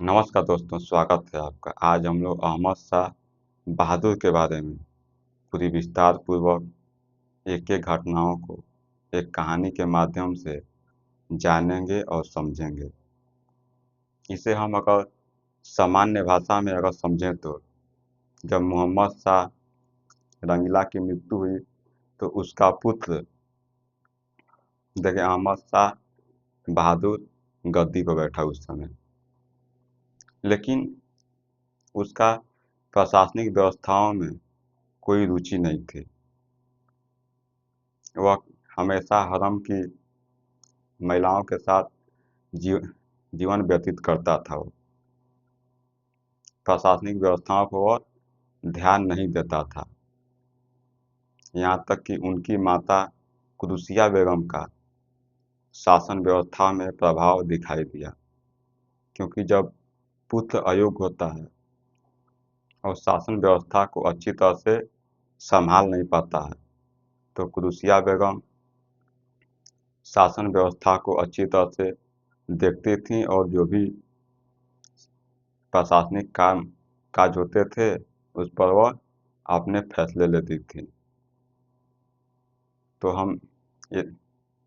नमस्कार दोस्तों, स्वागत है आपका। आज हम लोग अहमद शाह बहादुर के बारे में पूरी विस्तार पूर्वक एक-एक घटनाओं को एक कहानी के माध्यम से जानेंगे और समझेंगे। इसे हम अगर सामान्य भाषा में अगर समझें तो जब मोहम्मद शाह रंगीला की मृत्यु हुई तो उसका पुत्र देखिए अहमद शाह बहादुर गद्दी पर बैठा उस समय। लेकिन उसका प्रशासनिक व्यवस्थाओं में कोई रुचि नहीं थी। वह हमेशा हरम की महिलाओं के साथ जीव जीवन व्यतीत करता था। वो प्रशासनिक व्यवस्थाओं को वह ध्यान नहीं देता था। यहाँ तक कि उनकी माता कुदुसिया बेगम का शासन व्यवस्था में प्रभाव दिखाई दिया, क्योंकि जब पुत्र अयोग्य होता है और शासन व्यवस्था को अच्छी तरह से संभाल नहीं पाता है, तो कुदुसिया बेगम शासन व्यवस्था को अच्छी तरह से देखती थीं और जो भी प्रशासनिक काम काज होते थे उस पर वह अपने फैसले लेती थी। तो हम ये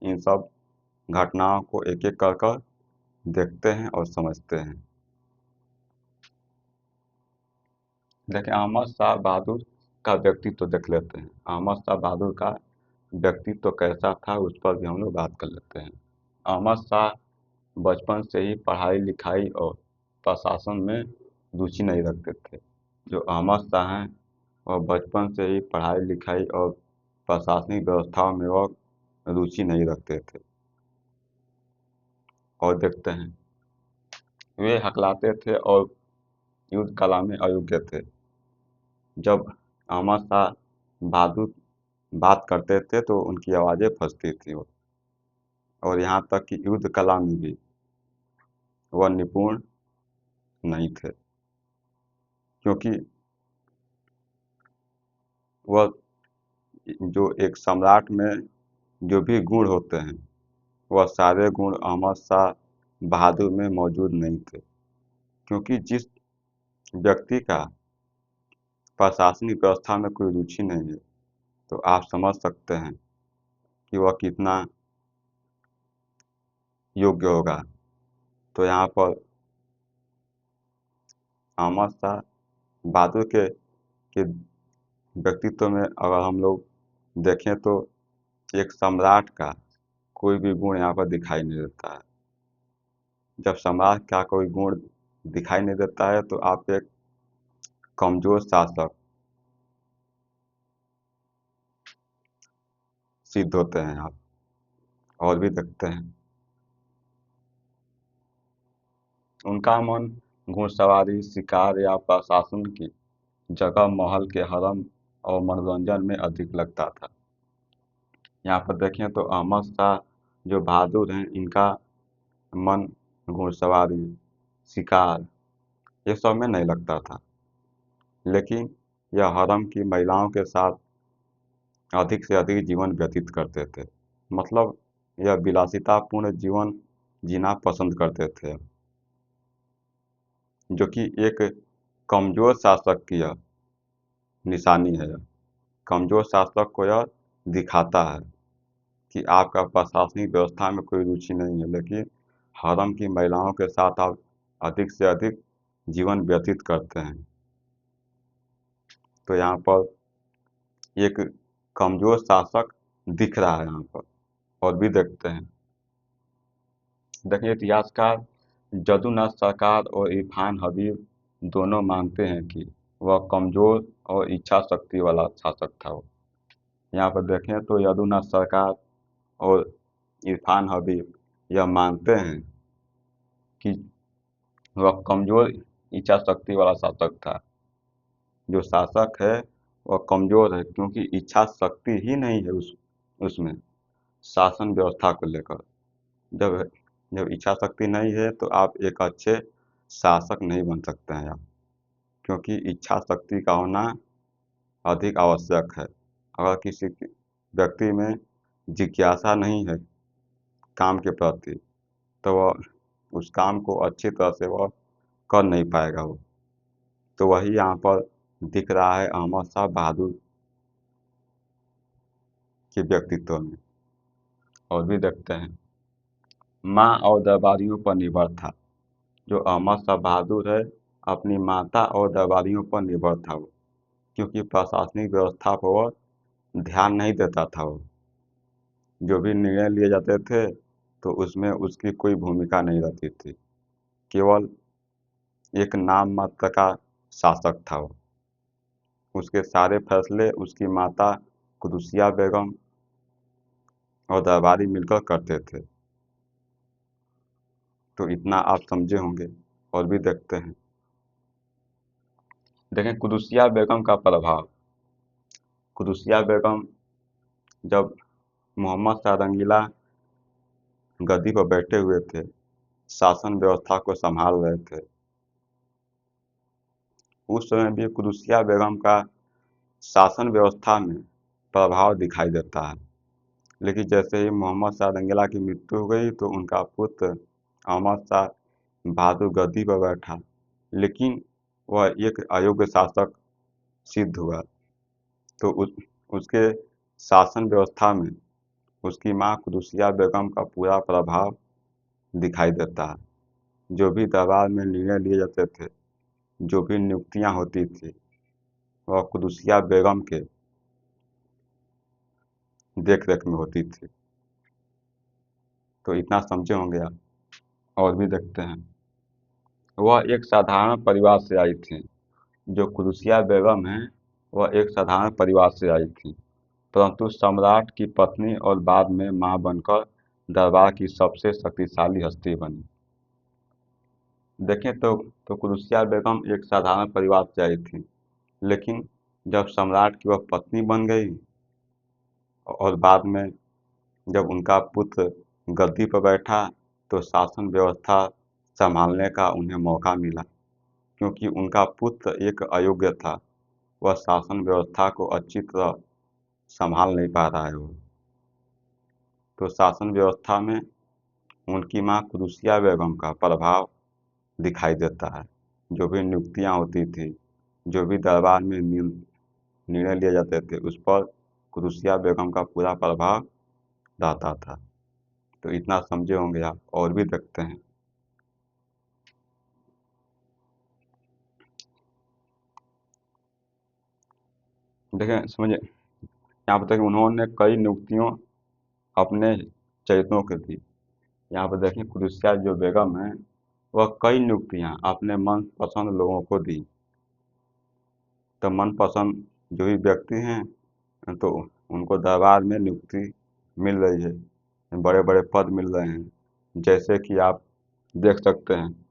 इन सब घटनाओं को एक-एक कर कर देखते हैं और समझते हैं। देखिए अहमद शाह बहादुर का व्यक्तित्व देख लेते हैं। अहमद शाह बहादुर का व्यक्तित्व कैसा था उस पर भी हम लोग बात कर लेते हैं। अहमद शाह बचपन से ही पढ़ाई लिखाई और प्रशासन में रुचि नहीं रखते थे। जो अहमद शाह हैं वह बचपन से ही पढ़ाई लिखाई और प्रशासनिक व्यवस्थाओं में वह रुचि नहीं रखते थे। और देखते हैं वे हकलाते थे और युद्ध कला में अयोग्य थे। जब अहमद शाह बहादुर बात करते थे तो उनकी आवाज़ें फंसती थी वो, और यहाँ तक कि युद्ध कला में भी वह निपुण नहीं थे, क्योंकि वह जो एक सम्राट में जो भी गुण होते हैं वह सारे गुण अहमद शाह बहादुर में मौजूद नहीं थे। क्योंकि जिस व्यक्ति का प्रशासनिक व्यवस्था में कोई रुचि नहीं है, तो आप समझ सकते हैं कि वह कितना योग्य होगा। तो यहाँ पर अहमद शाह बहादुर के व्यक्तित्व में अगर हम लोग देखें तो एक सम्राट का कोई भी गुण यहाँ पर दिखाई नहीं देता है। जब सम्राट का कोई गुण दिखाई नहीं देता है तो आप एक कमज़ोर शासक सिद्ध होते हैं आप। और भी देखते हैं उनका मन घुड़सवारी, शिकार या प्रशासन की जगह महल के हरम और मनोरंजन में अधिक लगता था। यहाँ पर देखें तो अहमद शाह जो बहादुर हैं, इनका मन घुड़सवारी, शिकार ये सब में नहीं लगता था, लेकिन यह हरम की महिलाओं के साथ अधिक से अधिक जीवन व्यतीत करते थे। मतलब यह विलासितापूर्ण जीवन जीना पसंद करते थे, जो कि एक कमज़ोर शासक की यह निशानी है। कमज़ोर शासक को यह दिखाता है कि आपका प्रशासनिक व्यवस्था में कोई रुचि नहीं है, लेकिन हरम की महिलाओं के साथ आप अधिक से अधिक जीवन व्यतीत करते हैं। तो यहाँ पर एक कमज़ोर शासक दिख रहा है यहाँ पर। और भी देखते हैं, देखिए इतिहासकार जदुनाथ सरकार और इरफान हबीब दोनों मानते हैं कि वह कमज़ोर और इच्छा शक्ति वाला शासक था वो। यहाँ पर देखें तो यदुनाथ सरकार और इरफान हबीब यह मानते हैं कि वह कमज़ोर इच्छा शक्ति वाला शासक था। जो शासक है वह कमज़ोर है, क्योंकि इच्छा शक्ति ही नहीं है उसमें शासन व्यवस्था को लेकर। जब जब इच्छा शक्ति नहीं है तो आप एक अच्छे शासक नहीं बन सकते हैं आप, क्योंकि इच्छा शक्ति का होना अधिक आवश्यक है। अगर किसी व्यक्ति में जिज्ञासा नहीं है काम के प्रति, तो वह उस काम को अच्छी तरह से वह कर नहीं पाएगा वो। तो वही यहाँ पर दिख रहा है अहमद शाह बहादुर के व्यक्तित्व में। और भी देखते हैं, माँ और दरबारियों पर निर्भर था। जो अहमद शाह बहादुर है, अपनी माता और दरबारियों पर निर्भर था वो, क्योंकि प्रशासनिक व्यवस्था पर वह ध्यान नहीं देता था वो। जो भी निर्णय लिए जाते थे तो उसमें उसकी कोई भूमिका नहीं रहती थी, केवल एक नाम मात्र का शासक था वो। उसके सारे फैसले उसकी माता कुदुसिया बेगम और दरबारी मिलकर करते थे। तो इतना आप समझे होंगे। और भी देखते हैं, देखें कुदुसिया बेगम का प्रभाव। कुदुसिया बेगम जब मोहम्मद शाह रंगीला गद्दी पर बैठे हुए थे, शासन व्यवस्था को संभाल रहे थे, उस समय भी कुदुसिया बेगम का शासन व्यवस्था में प्रभाव दिखाई देता है। लेकिन जैसे ही मोहम्मद शाह रंगीला की मृत्यु हो गई तो उनका पुत्र अहमद शाह बहादुर गद्दी पर बैठा, लेकिन वह एक अयोग्य शासक सिद्ध हुआ। तो उसके शासन व्यवस्था में उसकी माँ कुदुसिया बेगम का पूरा प्रभाव दिखाई देता है। जो भी दरबार में निर्णय लिए जाते थे, जो भी नियुक्तियाँ होती थी, वह कुदुसिया बेगम के देख रेख में होती थी। तो इतना समझे होंगे आप। और भी देखते हैं, वह एक साधारण परिवार से आई थी। जो कुदुसिया बेगम हैं, वह एक साधारण परिवार से आई थी, परंतु सम्राट की पत्नी और बाद में मां बनकर दरबार की सबसे शक्तिशाली हस्ती बनी। देखें तो कुदुसिया बेगम एक साधारण परिवार से आई थी, लेकिन जब सम्राट की वह पत्नी बन गई और बाद में जब उनका पुत्र गद्दी पर बैठा तो शासन व्यवस्था संभालने का उन्हें मौका मिला, क्योंकि उनका पुत्र एक अयोग्य था। वह शासन व्यवस्था को अच्छी तरह संभाल नहीं पा रहा है वो। तो शासन व्यवस्था में उनकी मां कुदुसिया बेगम का प्रभाव दिखाई देता है। जो भी नियुक्तियां होती थी, जो भी दरबार में निर्णय लिए जाते थे, उस पर कुदुसिया बेगम का पूरा प्रभाव रहता था। तो इतना समझे होंगे आप। और भी देखते हैं, देखें समझे, यहाँ पर देखिए उन्होंने कई नियुक्तियों अपने चरित्रों की दी। यहाँ पर देखिए कुदुसिया जो बेगम है, वह कई नियुक्तियाँ अपने मनपसंद लोगों को दी। तो मनपसंद जो भी व्यक्ति हैं तो उनको दरबार में नियुक्ति मिल रही है, बड़े बड़े पद मिल रहे हैं। जैसे कि आप देख सकते हैं,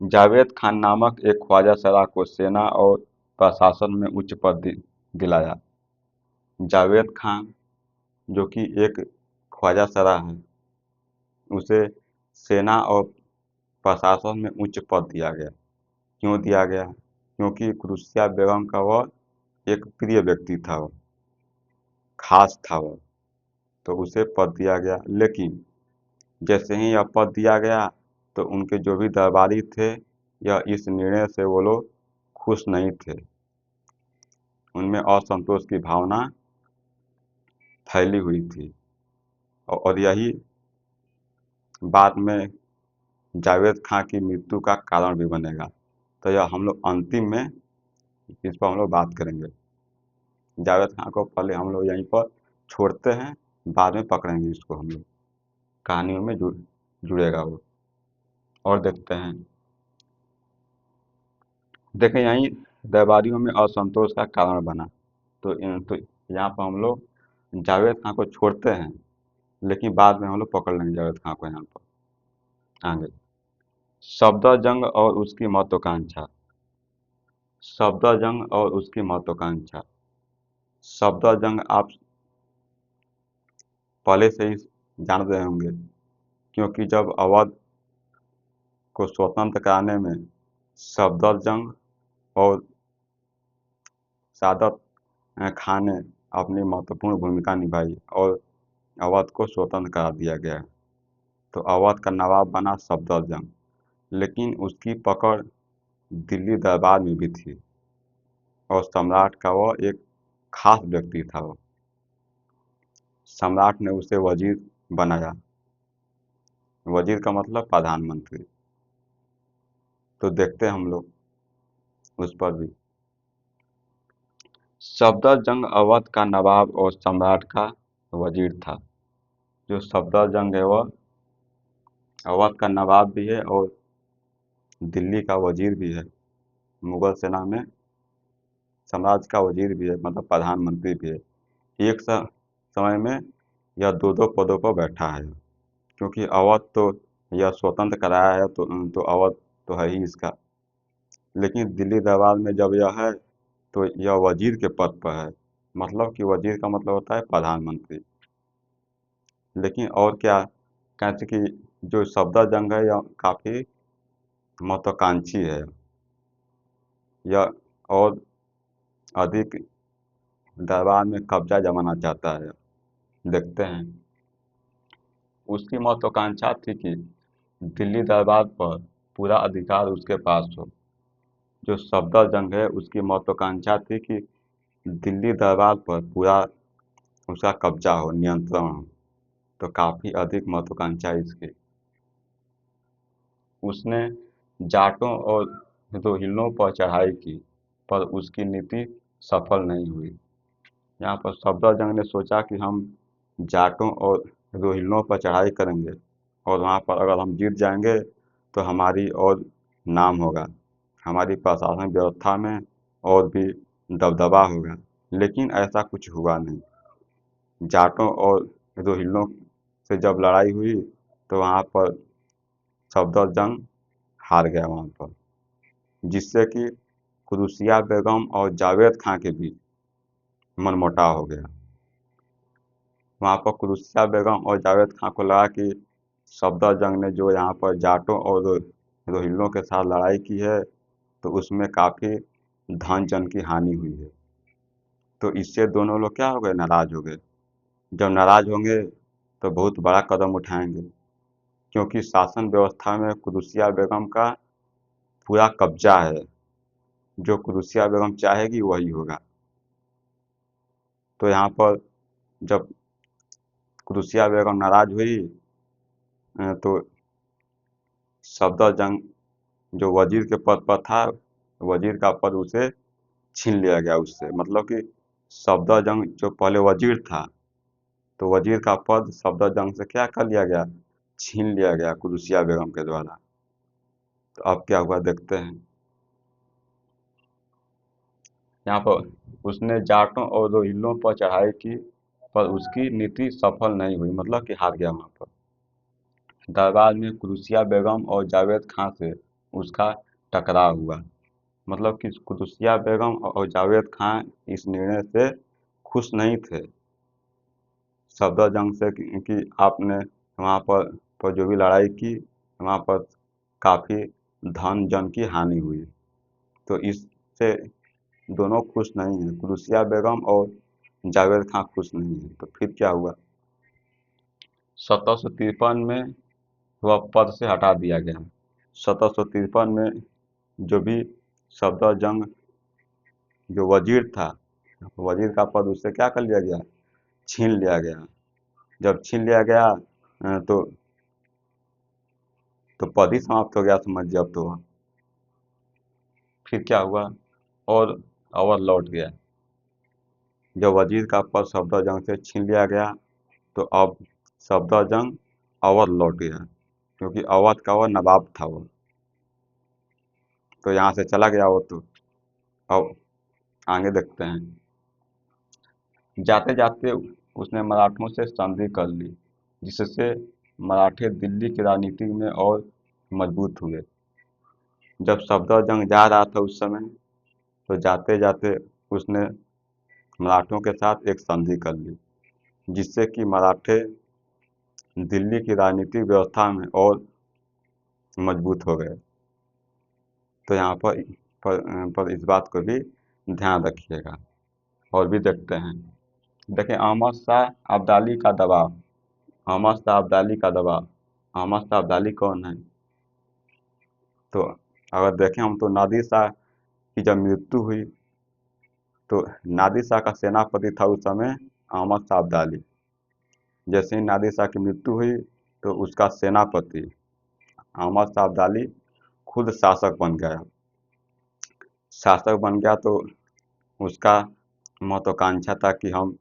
जावेद खान नामक एक ख्वाजा सरा को सेना और प्रशासन में उच्च पद दिलाया। जावेद खान जो कि एक ख्वाजा सरा है, उसे सेना और प्रशासन में उच्च पद दिया गया। क्यों दिया गया? क्योंकि कुदुसिया बेगम का वह एक प्रिय व्यक्ति था, वो खास था वो, तो उसे पद दिया गया। लेकिन जैसे ही यह पद दिया गया तो उनके जो भी दरबारी थे, यह इस निर्णय से वो लोग खुश नहीं थे। उनमें असंतोष की भावना फैली हुई थी और यही बाद में जावेद खां की मृत्यु का कारण भी बनेगा। तो यह हम लोग अंतिम में इस पर हम लोग बात करेंगे। जावेद खां को पहले हम लोग यहीं पर छोड़ते हैं, बाद में पकड़ेंगे इसको हम लोग। कहानियों में जुड़ेगा वो। और देखते हैं, देखें यहीं दरबारियों में असंतोष का कारण बना। तो यहाँ पर हम लोग जावेद खां को छोड़ते हैं, लेकिन बाद में हम लोग पकड़ लेंगे जावेद खां को यहाँ पर आगे। सफदरजंग और उसकी महत्वाकांक्षा। सफदरजंग और उसकी महत्वाकांक्षा। सफदरजंग आप पहले से ही जान रहे होंगे, क्योंकि जब अवध को स्वतंत्र कराने में सफदरजंग और सादत खान ने अपनी महत्वपूर्ण भूमिका निभाई और अवध को स्वतंत्र करा दिया गया। तो अवध का नवाब बना सफदरजंग। लेकिन उसकी पकड़ दिल्ली दरबार में भी थी और सम्राट का वह एक खास व्यक्ति था वो। सम्राट ने उसे वजीर बनाया। वजीर का मतलब प्रधानमंत्री। तो देखते हैं हम लोग उस पर भी। सफदरजंग अवध का नवाब और सम्राट का वजीर था। जो सफदरजंग है वह अवध का नवाब भी है और दिल्ली का वजीर भी है। मुगल सेना में साम्राज्य का वजीर भी है, मतलब प्रधानमंत्री भी है। एक समय में यह दो दो पदों पर बैठा है, क्योंकि अवध तो यह स्वतंत्र कराया है, तो अवध तो है ही इसका। लेकिन दिल्ली दरबार में जब यह है तो यह वजीर के पद पर है। मतलब कि वजीर का मतलब होता है प्रधानमंत्री। लेकिन और क्या, कैसे कि जो सफदरजंग है यह काफ़ी महत्वाकांक्षी है। यह और अधिक दरबार में कब्जा जमाना चाहता है। देखते हैं। उसकी महत्वाकांक्षा थी कि दिल्ली दरबार पर पूरा अधिकार उसके पास हो। जो सफदरजंग है उसकी महत्वाकांक्षा थी कि दिल्ली दरबार पर पूरा उसका कब्जा हो, नियंत्रण हो। तो काफ़ी अधिक महत्वाकांक्षा है इसकी। उसने जाटों और रोहिल्लों पर चढ़ाई की, पर उसकी नीति सफल नहीं हुई। यहाँ पर सफदरजंग ने सोचा कि हम जाटों और रोहिल्लों पर चढ़ाई करेंगे और वहाँ पर अगर हम जीत जाएंगे तो हमारी और नाम होगा, हमारी प्रशासन व्यवस्था में और भी दबदबा होगा। लेकिन ऐसा कुछ हुआ नहीं। जाटों और रोहिल्लों से जब लड़ाई हुई तो वहाँ पर सफदरजंग हार गया वहाँ पर, जिससे कि कुरुसिया बेगम और जावेद खां के बीच मनमुटाव हो गया। वहाँ पर कुरुसिया बेगम और जावेद खां को लगा कि सफदरजंग ने जो यहाँ पर जाटों और रोहिल्लों के साथ लड़ाई की है तो उसमें काफ़ी धन जन की हानि हुई है। तो इससे दोनों लोग क्या हो गए, नाराज हो गए। जब नाराज होंगे तो बहुत बड़ा कदम उठाएंगे, क्योंकि शासन व्यवस्था में कुरुसिया बेगम का पूरा कब्जा है। जो कुरुसिया बेगम चाहेगी वही होगा। तो यहाँ पर जब कुरुसिया बेगम नाराज हुई तो सफदरजंग जो वजीर के पद पर था, वजीर का पद उसे छीन लिया गया उससे। मतलब कि सफदरजंग जो पहले वजीर था, तो वजीर का पद सफदरजंग से क्या कर लिया गया, छीन लिया गया कुरुसिया बेगम के द्वारा। तो अब क्या हुआ देखते हैं। यहाँ पर उसने जाटों और रोहिल्लों पर चढ़ाई की, पर उसकी नीति सफल नहीं हुई, मतलब कि हार गया वहाँ पर। दरबार में कुरुसिया बेगम और जावेद खां से उसका टकराव हुआ। मतलब कि कुदसिया बेगम और जावेद खां इस निर्णय से खुश नहीं थे सफदरजंग से कि आपने वहाँ पर जो भी लड़ाई की वहाँ पर काफ़ी धन जन की हानि हुई। तो इससे दोनों खुश नहीं हैं, कुदसिया बेगम और जावेद खां खुश नहीं हैं। तो फिर क्या हुआ, 1753 में वह पद से हटा दिया गया। 1753 में जो भी सफदरजंग जो वजीर था, वजीर का पद उससे क्या कर लिया गया, छीन लिया गया। जब छीन लिया गया तो पद ही समाप्त हो गया, समझिए अब तो। फिर क्या हुआ, और अवध लौट गया। जब वजीर का पद सफदरजंग से छीन लिया गया तो अब सफदरजंग अवध लौट गया, क्योंकि अवध का वह नवाब था वो। तो यहाँ से चला गया वो। तो अब आगे देखते हैं। जाते जाते उसने मराठों से संधि कर ली, जिससे मराठे दिल्ली की राजनीति में और मजबूत हुए। जब सफदरजंग जा रहा था उस समय, तो जाते जाते उसने मराठों के साथ एक संधि कर ली, जिससे कि मराठे दिल्ली की राजनीतिक व्यवस्था में और मजबूत हो गए। तो यहाँ पर इस बात को भी ध्यान रखिएगा। और भी देखते हैं। देखें, अहमद शाह अब्दाली का दबाव। अहमद शाह अब्दाली का दबाव। अहमद शाह अब्दाली कौन है? तो अगर देखें हम तो नादिर शाह की जब मृत्यु हुई तो नादिर शाह का सेनापति था उस समय अहमद शाह अब्दाली। जैसे ही नादिर शाह की मृत्यु हुई तो उसका सेनापति अहमद शाह अब्दाली खुद शासक बन गया। शासक बन गया तो उसका महत्वाकांक्षा था कि हम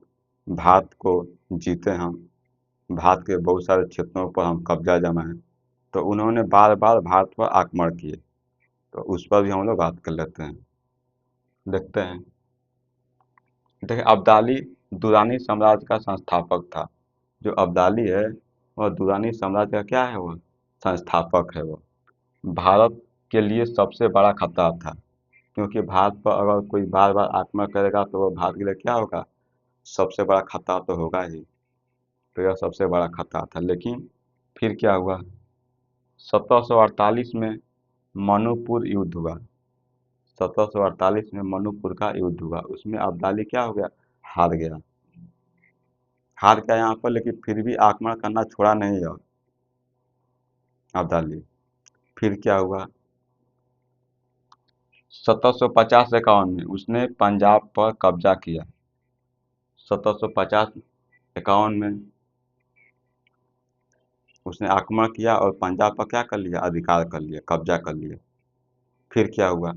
भारत को जीते, हम भारत के बहुत सारे क्षेत्रों पर हम कब्जा जमाएं। तो उन्होंने बार बार भारत पर आक्रमण किए, तो उस पर भी हम लोग बात कर लेते हैं। देखते हैं, देखिए अब्दाली दुरानी साम्राज्य का संस्थापक था। जो अब्दाली है वह दुरानी साम्राज्य का क्या है, वह संस्थापक है। वह भारत के लिए सबसे बड़ा खतरा था, क्योंकि भारत पर अगर कोई बार बार आक्रमण करेगा तो वह भारत के लिए क्या होगा, सबसे बड़ा खतरा तो होगा ही। तो यह सबसे बड़ा खतरा था। लेकिन फिर क्या हुआ, 1748 में मणिपुर युद्ध हुआ। 1748 में मणिपुर का युद्ध हुआ, उसमें अब्दाली क्या हो गया, हार गया। हार गया यहाँ पर, लेकिन फिर भी आक्रमण करना छोड़ा नहीं है अब्दाली। फिर क्या हुआ, 1750-51 में उसने पंजाब पर कब्जा किया। 1750-51 में उसने आक्रमण किया और पंजाब पर क्या कर लिया, अधिकार कर लिया, कब्जा कर लिया। फिर क्या हुआ,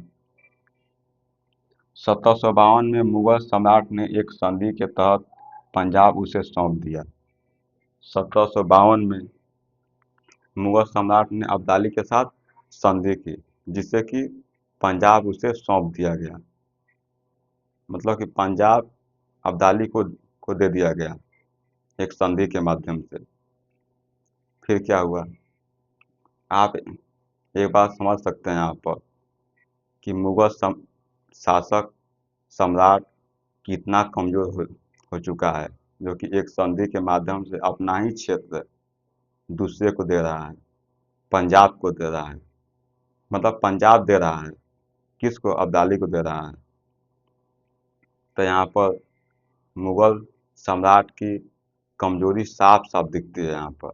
1752 में मुगल सम्राट ने एक संधि के तहत पंजाब उसे सौंप दिया। 1752 में मुगल सम्राट ने अब्दाली के साथ संधि की, जिससे कि पंजाब उसे सौंप दिया गया। मतलब कि पंजाब अब्दाली को दे दिया गया एक संधि के माध्यम से। फिर क्या हुआ, आप एक बात समझ सकते हैं यहाँ पर कि शासक सम्राट कितना कमजोर हो चुका है, जो कि एक संधि के माध्यम से अपना ही क्षेत्र दूसरे को दे रहा है, पंजाब को दे रहा है। मतलब पंजाब दे रहा है किसको, अब्दाली को दे रहा है। तो यहाँ पर मुगल सम्राट की कमजोरी साफ साफ दिखती है यहाँ पर,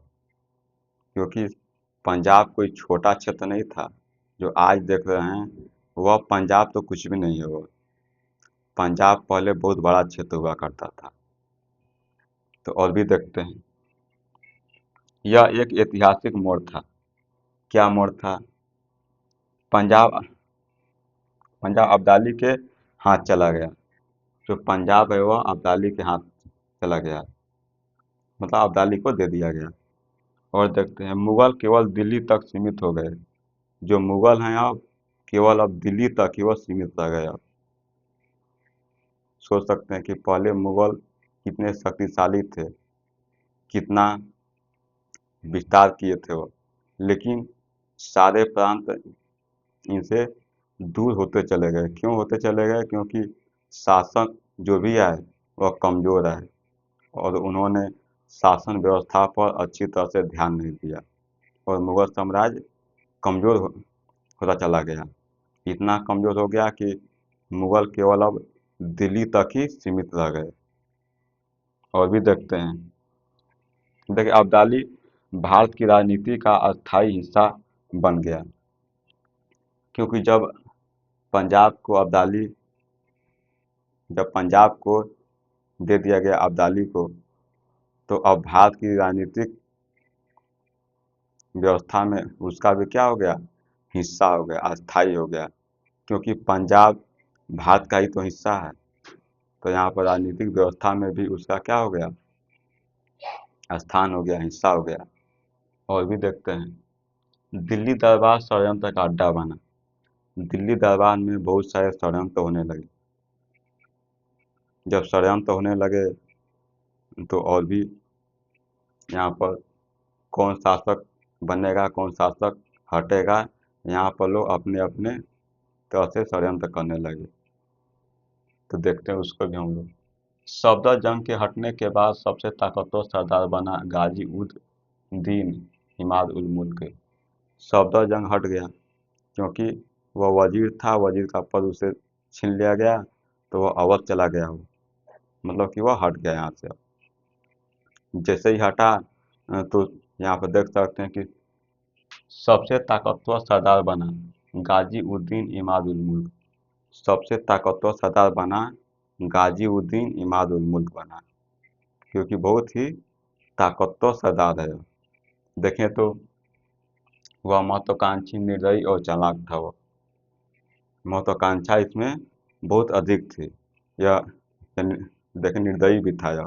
क्योंकि पंजाब कोई छोटा क्षेत्र नहीं था। जो आज देख रहे हैं वह पंजाब तो कुछ भी नहीं है। वह पंजाब पहले बहुत बड़ा क्षेत्र हुआ करता था। तो और भी देखते हैं, यह एक ऐतिहासिक मोड़ था। क्या मोड़ था, पंजाब पंजाब अब्दाली के हाथ चला गया। जो पंजाब है वह अब्दाली के हाथ चला गया, मतलब अब्दाली को दे दिया गया। और देखते हैं, मुगल केवल दिल्ली तक सीमित हो गए। जो मुगल हैं अब केवल अब दिल्ली तक ही वह सीमित रह गए। अब सोच सकते हैं कि पहले मुगल कितने शक्तिशाली थे, कितना विस्तार किए थे वो, लेकिन सारे प्रांत इनसे दूर होते चले गए। क्यों होते चले गए, क्योंकि शासक जो भी आए वह कमज़ोर आए और उन्होंने शासन व्यवस्था पर अच्छी तरह से ध्यान नहीं दिया और मुगल साम्राज्य कमज़ोर होता चला गया। इतना कमज़ोर हो गया कि मुगल केवल अब दिल्ली तक ही सीमित रह गए। और भी देखते हैं, देखिए अब्दाली भारत की राजनीति का अस्थायी हिस्सा बन गया, क्योंकि पंजाब को अब्दाली जब पंजाब को दे दिया गया अब्दाली को, तो अब भारत की राजनीतिक व्यवस्था में उसका भी क्या हो गया, हिस्सा हो गया, अस्थायी हो गया। क्योंकि पंजाब भारत का ही तो हिस्सा है, तो यहाँ पर राजनीतिक व्यवस्था में भी उसका क्या हो गया, स्थान हो गया, हिस्सा हो गया। और भी देखते हैं, दिल्ली दरबार षड्यंत्र का अड्डा बना। दिल्ली दरबार में बहुत सारे षड्यंत्र होने लगे। जब षड्यंत्र होने लगे तो और भी यहाँ पर कौन शासक बनेगा, कौन शासक हटेगा, यहाँ पर लोग अपने अपने तरह से षड्यंत्र करने लगे। तो देखते हैं उसको भी हम लोग। सफदरजंग के हटने के बाद सबसे ताकतवर सरदार बना गाजी उद दीन इमाद उल मुल्क। सफदरजंग हट गया क्योंकि वह वजीर था, वजीर का पद उसे छीन लिया गया, तो वह अवध चला गया। वो मतलब कि वह हट गया यहाँ से। जैसे ही हटा तो यहाँ पर देख सकते हैं कि सबसे ताकतवर सरदार बना गाजी उद्दीन इमाद उल मुल्क। सबसे ताकतवर सरदार बना गाजी उद्दीन इमाद उल मुल्क बना, क्योंकि बहुत ही ताकतवर सरदार है। देखें तो वह महत्वाकांक्षी, निर्दयी और चालाक था। वह महत्वाकांक्षा इसमें बहुत अधिक थी। यह देखें निर्दयी भी था यह,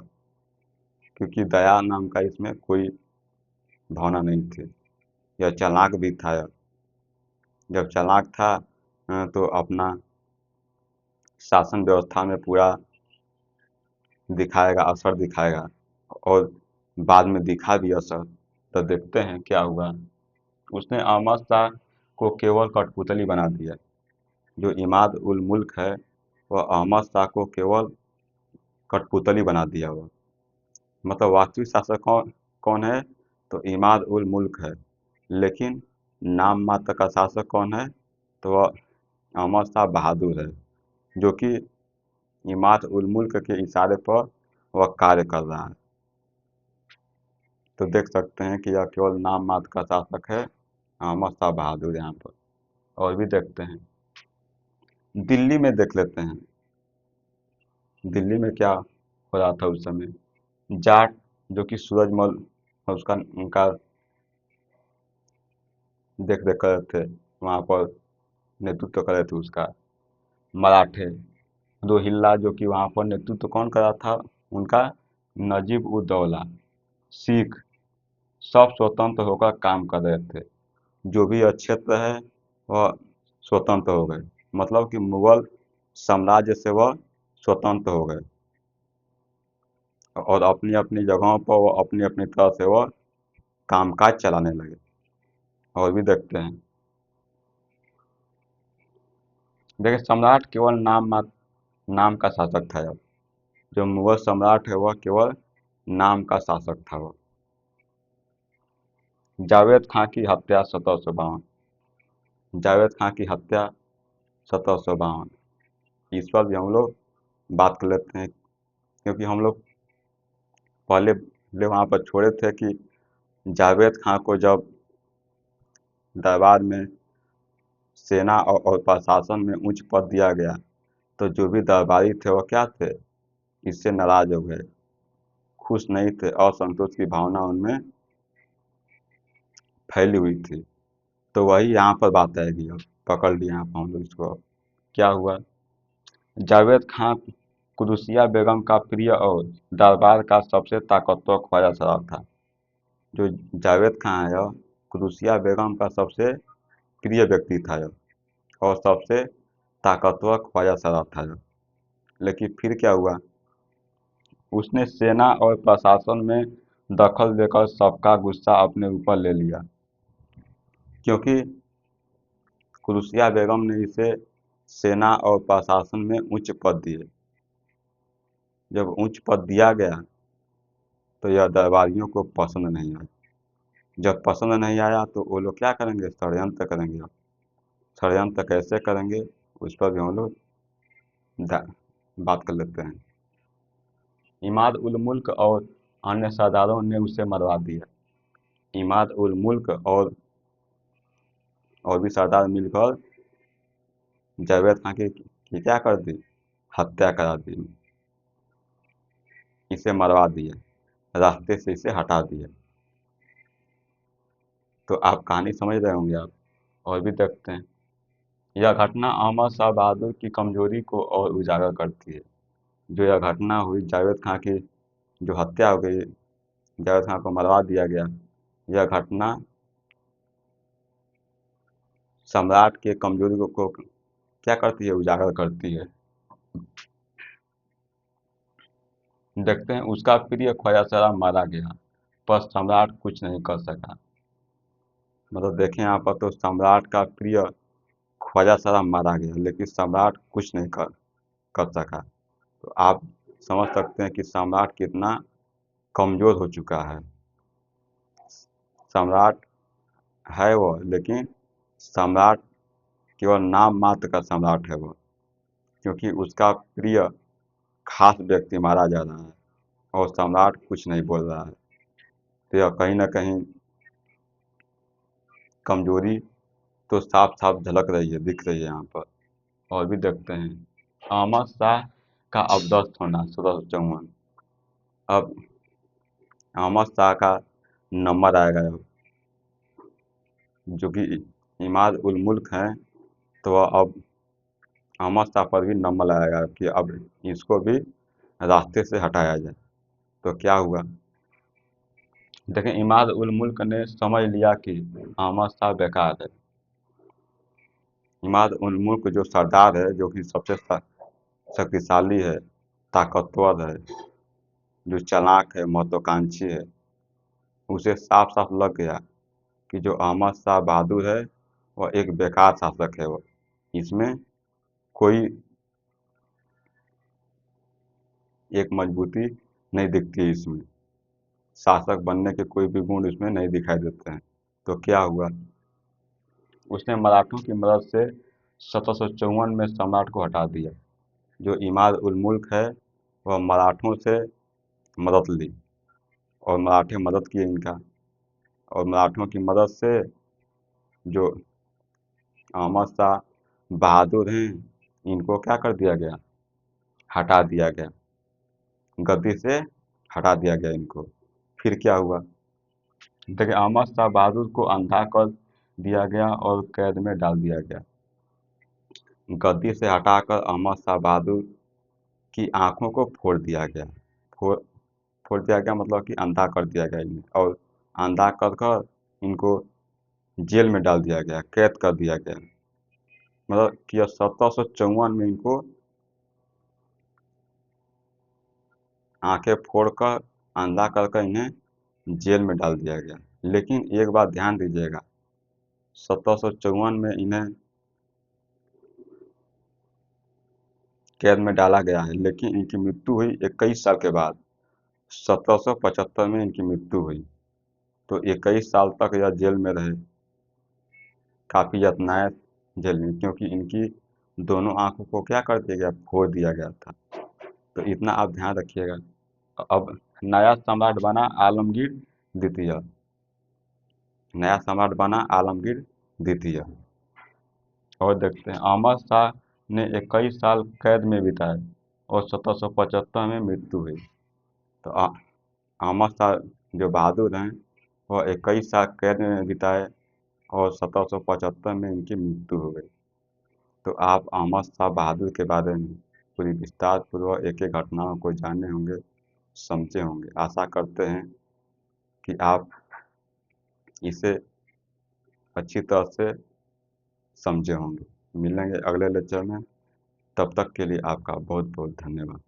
क्योंकि दया नाम का इसमें कोई भावना नहीं थी। यह चालाक भी था यह। जब चालाक था तो अपना शासन व्यवस्था में पूरा दिखाएगा, असर दिखाएगा, और बाद में दिखा भी असर। तो देखते हैं क्या हुआ। उसने अहमद शाह को केवल कठपुतली बना दिया। जो इमाद उल मुल्क है वह अहमद शाह को केवल कठपुतली बना दिया। वह मतलब वास्तविक शासक कौन कौन है, तो इमाद उल मुल्क है। लेकिन नाम मात्र का शासक कौन है, तो वह अहमद शाह बहादुर है, जो कि इमाद उल मुल्क के इशारे पर वह कार्य कर रहा है। तो देख सकते हैं कि यह केवल नाम मात्र का शासक है, अहमद शाह बहादुर यहाँ पर। और भी देखते हैं, दिल्ली में देख लेते हैं। दिल्ली में क्या हो रहा था उस समय। जाट जो कि सूरजमल उसका उनका देख रेख कर रहे थे, वहाँ पर नेतृत्व कर रहे थे उसका। मराठे रोहिल्ला जो कि वहाँ पर नेतृत्व कौन कर रहा था उनका, नजीब उद दौला। सिख सब स्वतंत्र होकर काम कर रहे थे। जो भी क्षेत्र है वह स्वतंत्र हो गए, मतलब कि मुगल साम्राज्य से वह स्वतंत्र हो गए और अपनी अपनी जगहों पर वह अपनी अपनी तरह से वह कामकाज चलाने लगे। और भी देखते हैं, देखिए सम्राट केवल नाम का शासक था। अब जो मुगल सम्राट है वह केवल नाम का शासक था। वह जावेद खां की हत्या 1752। जावेद खां की हत्या 1752, इस पर भी हम लोग बात कर लेते हैं, क्योंकि हम लोग पहले वहाँ पर छोड़े थे कि जावेद खां को जब दरबार में सेना और प्रशासन में उच्च पद दिया गया, तो जो भी दरबारी थे वह क्या थे, इससे नाराज हो गए, खुश नहीं थे, असंतोष की भावना उनमें फैली हुई थी। तो वही यहाँ पर बात आएगी। अब पकड़ लिया यहाँ पर हम लोग इसको। क्या हुआ, जावेद खां कुदसिया बेगम का प्रिय और दरबार का सबसे ताकतवर ख्वाजा सरदार था। जो जावेद खां है यह कुदसिया बेगम का सबसे प्रिय व्यक्ति था यह, और सबसे ताकतवर ख्वाजा सरदार था यह। लेकिन फिर क्या हुआ, उसने सेना और प्रशासन में दखल देकर सबका गुस्सा अपने ऊपर ले लिया, क्योंकि कुदसिया बेगम ने इसे सेना और प्रशासन में उच्च पद दिए। जब उच्च पद दिया गया तो यह दरबारियों को पसंद नहीं आया। जब पसंद नहीं आया तो वो लोग क्या करेंगे, षड्यंत्र करेंगे। अब षड्यंत्र कैसे करेंगे उस पर भी हम लोग बात कर लेते हैं। इमाद उल मुल्क और अन्य सरदारों ने उसे मरवा दिया। इमाद उल मुल्क और भी सरदार मिलकर जावेद खान की क्या कर दी, हत्या करा दी, इसे मरवा दिया, रास्ते से इसे हटा दिया। तो आप कहानी समझ रहे होंगे आप। और भी देखते हैं, यह घटना अहमद शाह बहादुर की कमजोरी को और उजागर करती है। जो यह घटना हुई, जावेद खां की जो हत्या हो गई, जावेद खां को मरवा दिया गया, यह घटना सम्राट के कमजोरी को क्या करती है, उजागर करती है। देखते हैं, उसका प्रिय ख्वाजा सरदार मारा गया पर सम्राट कुछ नहीं कर सका। मतलब देखें यहाँ पर तो सम्राट का प्रिय ख्वाजा सरदार मारा गया, लेकिन सम्राट कुछ नहीं कर सका। तो आप समझ सकते हैं कि सम्राट कितना कमजोर हो चुका है। सम्राट है वो, लेकिन सम्राट केवल नाम मात्र का सम्राट है वो, क्योंकि उसका प्रिय खास व्यक्ति मारा जा रहा है और सम्राट कुछ नहीं बोल रहा है। तो यह कहीं ना कहीं कमजोरी तो साफ साफ झलक रही है, दिख रही है यहाँ पर। और भी देखते हैं, अहमद शाह का अवदस्त होना 1754। अब अहमद शाह का नंबर आएगा अब, जो कि इमाद उल मुल्क हैं, तो वह अब अहमद शाह पर भी नंबर आएगा कि अब इसको भी रास्ते से हटाया जाए। तो क्या हुआ, देखें, इमाद उल मुल्क ने समझ लिया कि अहमद शाह बेकार है। इमाद उल मुल्क जो सरदार है, जो कि सबसे शक्तिशाली है, ताकतवर है, जो चालाक है, महत्वाकांक्षी है, उसे साफ साफ लग गया कि जो अहमद शाह बहादुर है वह एक बेकार शासक है। वह इसमें कोई एक मजबूती नहीं दिखती, इसमें शासक बनने के कोई भी गुण इसमें नहीं दिखाई देते हैं। तो क्या हुआ, उसने मराठों की मदद से 1754 में सम्राट को हटा दिया। जो इमाद उल मुल्क है वह मराठों से मदद ली, और मराठे मदद किए इनका, और मराठों की मदद से जो अहमद शाह बहादुर हैं, इनको क्या कर दिया गया, हटा दिया गया, गद्दी से हटा दिया गया इनको। फिर क्या हुआ, देखिए, अहमद शाह बहादुर को अंधा कर दिया गया और कैद में डाल दिया गया। गद्दी से हटाकर अहमद शाह बहादुर की आंखों को फोड़ दिया गया। फोड़ फोड़ दिया गया मतलब कि अंधा कर दिया गया इन्हें, और अंधा कर कर इनको जेल में डाल दिया गया, कैद कर दिया गया। मतलब कि 1754 में इनको आंखें फोड़कर, अंधा कर कर इन्हें जेल में डाल दिया गया। लेकिन एक बात ध्यान दीजिएगा, 1754 में इन्हें कैद में डाला गया है, लेकिन इनकी मृत्यु हुई 21 साल के बाद। 1775 में इनकी मृत्यु हुई। तो 21 साल तक यह जेल में रहे, काफ़ी यातनाएं झेली, क्योंकि इनकी दोनों आंखों को क्या कर दिया गया, फोड़ दिया गया था। तो इतना आप ध्यान रखिएगा। अब नया सम्राट बना आलमगीर द्वितीय। नया सम्राट बना आलमगीर द्वितीय। और देखते हैं, अहमद शाह ने 21 साल कैद में बिताए और 1775 में मृत्यु हुई। तो अहमद शाह जो बहादुर हैं, वह 21 साल कैद में बिताए और 1775 में इनकी मृत्यु हो गई। तो आप अहमद शाह बहादुर के बारे में पूरी विस्तार पूर्वक एक एक घटनाओं को जाने होंगे, समझे होंगे। आशा करते हैं कि आप इसे अच्छी तरह से समझे होंगे। मिलेंगे अगले लेक्चर में, तब तक के लिए आपका बहुत बहुत धन्यवाद।